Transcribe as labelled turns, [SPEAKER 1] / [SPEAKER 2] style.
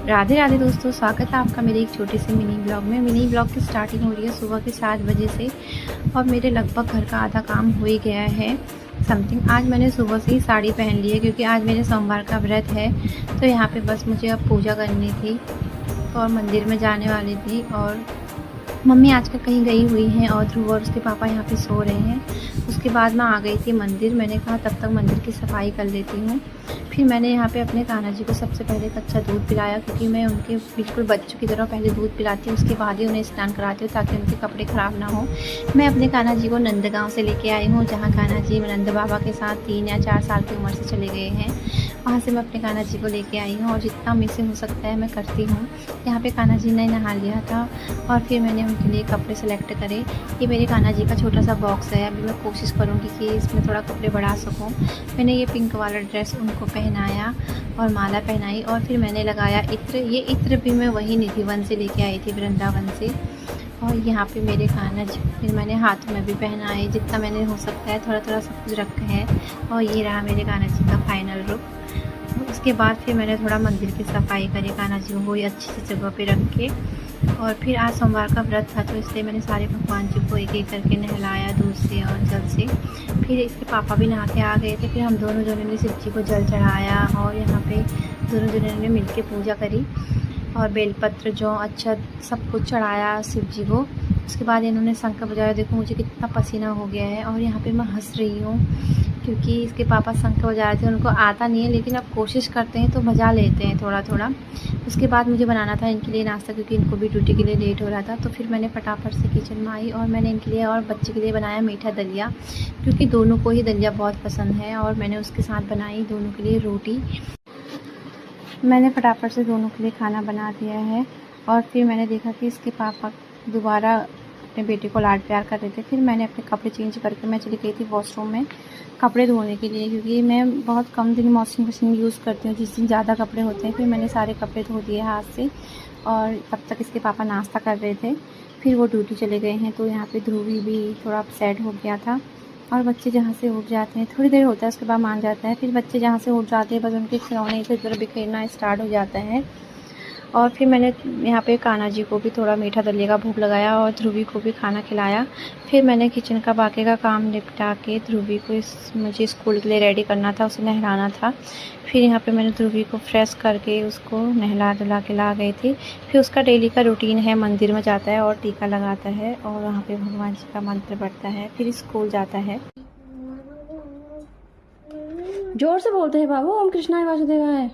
[SPEAKER 1] राधे राधे दोस्तों, स्वागत है आपका मेरे एक छोटे से मिनी ब्लॉग में। मिनी ब्लॉग की स्टार्टिंग हो रही है सुबह के 7 बजे से और मेरे लगभग घर का आधा काम हो ही गया है समथिंग। आज मैंने सुबह से ही साड़ी पहन ली है क्योंकि आज मेरे सोमवार का व्रत है। तो यहाँ पे बस मुझे अब पूजा करनी थी और मंदिर में जाने वाली थी। और मम्मी आजकल कहीं गई हुई हैं और ध्रुव और उसके पापा यहाँ पे सो रहे हैं। उसके बाद मैं आ गई थी मंदिर। मैंने कहा तब तक मंदिर की सफाई कर लेती हूँ। फिर मैंने यहाँ पे अपने कान्हा जी को सबसे पहले कच्चा दूध पिलाया क्योंकि मैं उनके बिल्कुल बच्चों की तरह पहले दूध पिलाती हूँ, उसके बाद ही उन्हें स्नान कराती हूँ ताकि उनके कपड़े ख़राब ना हो। मैं अपने कान्हा जी को नंदगांव से लेके आई हूँ, जहाँ कान्हा जी नंद बाबा के साथ 3 या 4 साल की उम्र से चले गए हैं। वहाँ से मैं अपने कान्हा जी को लेके आई हूँ और जितना मुझसे हो सकता है मैं करती हूँ। यहाँ पे कान्हा जी ने नहा लिया था और फिर मैंने उनके लिए कपड़े सेलेक्ट करे। ये मेरे कान्हा जी का छोटा सा बॉक्स है। अभी मैं कोशिश करूँगी कि इसमें थोड़ा कपड़े बढ़ा सकूँ। मैंने ये पिंक वाला ड्रेस उनको पहनाया और माला पहनाई और फिर मैंने लगाया इत्र। ये इत्र भी मैं वही निधि वन से लेके आई थी, वृंदावन से। और यहाँ पे मेरे कान्हा जी फिर मैंने हाथ में भी पहनाए, जितना मैंने हो सकता है थोड़ा थोड़ा सब कुछ रखा है। और ये रहा मेरे कान्हा जी का फाइनल लुक। उसके बाद फिर मैंने थोड़ा मंदिर की सफाई करी, कान्हा जी को वही अच्छी सी जगह पे रख के। और फिर आज सोमवार का व्रत था तो इसलिए मैंने सारे भगवान जी को एक एक करके नहलाया दूध से और जल से। फिर इसके पापा भी नहा के आ गए थे। फिर हम दोनों जनों ने शिव जी को जल चढ़ाया और यहाँ पे दोनों जनों ने मिलके पूजा करी और बेलपत्र जो अच्छा सब कुछ चढ़ाया शिव जी को। उसके बाद इन्होंने शंख बजाया। देखो मुझे कितना पसीना हो गया है और यहाँ पे मैं हंस रही हूँ क्योंकि इसके पापा शंख बजा रहे थे। उनको आता नहीं है लेकिन अब कोशिश करते हैं तो बजा लेते हैं थोड़ा थोड़ा। उसके बाद मुझे बनाना था इनके लिए नाश्ता क्योंकि इनको भी ड्यूटी के लिए लेट हो रहा था। तो फिर मैंने फटाफट से किचन में आई और मैंने इनके लिए और बच्चे के लिए बनाया मीठा दलिया क्योंकि दोनों को ही दलिया बहुत पसंद है। और मैंने उसके साथ बनाई दोनों के लिए रोटी। मैंने फटाफट से दोनों के लिए खाना बना दिया है और फिर मैंने देखा कि इसके पापा दोबारा अपने बेटे को लाड प्यार कर रहे थे। फिर मैंने अपने कपड़े चेंज करके मैं चली गई थी वॉशरूम में कपड़े धोने के लिए क्योंकि मैं बहुत कम दिन वॉशिंग मशीन यूज़ करती हूँ, जिस दिन ज़्यादा कपड़े होते हैं। फिर मैंने सारे कपड़े धो दिए हाथ से और तब तक इसके पापा नाश्ता कर रहे थे। फिर वो ड्यूटी चले गए हैं तो यहाँ पे ध्रुवी भी थोड़ा अपसेट हो गया था। और बच्चे जहाँ से उठ जाते हैं थोड़ी देर होता है उसके बाद मान जाता है। फिर बच्चे जहाँ से उठ जाते हैं बस उनके खिलौने इधर उधर बिखेरना स्टार्ट हो जाता है। और फिर मैंने यहाँ पे कान्हा जी को भी थोड़ा मीठा दलिया का भोग लगाया और ध्रुवी को भी खाना खिलाया। फिर मैंने किचन का बाकी का काम निपटा के ध्रुवी को मुझे स्कूल के लिए रेडी करना था, उसे नहलाना था। फिर यहाँ पे मैंने ध्रुवी को फ्रेश करके उसको नहला धुला के ला गई थी। फिर उसका डेली का रूटीन है, मंदिर में जाता है और टीका लगाता है और वहाँ पे भगवान जी का मंत्र पढ़ता है, फिर स्कूल जाता है। जोर से बोलते हैं बाबू, ओम कृष्णाय वासुदेवाय।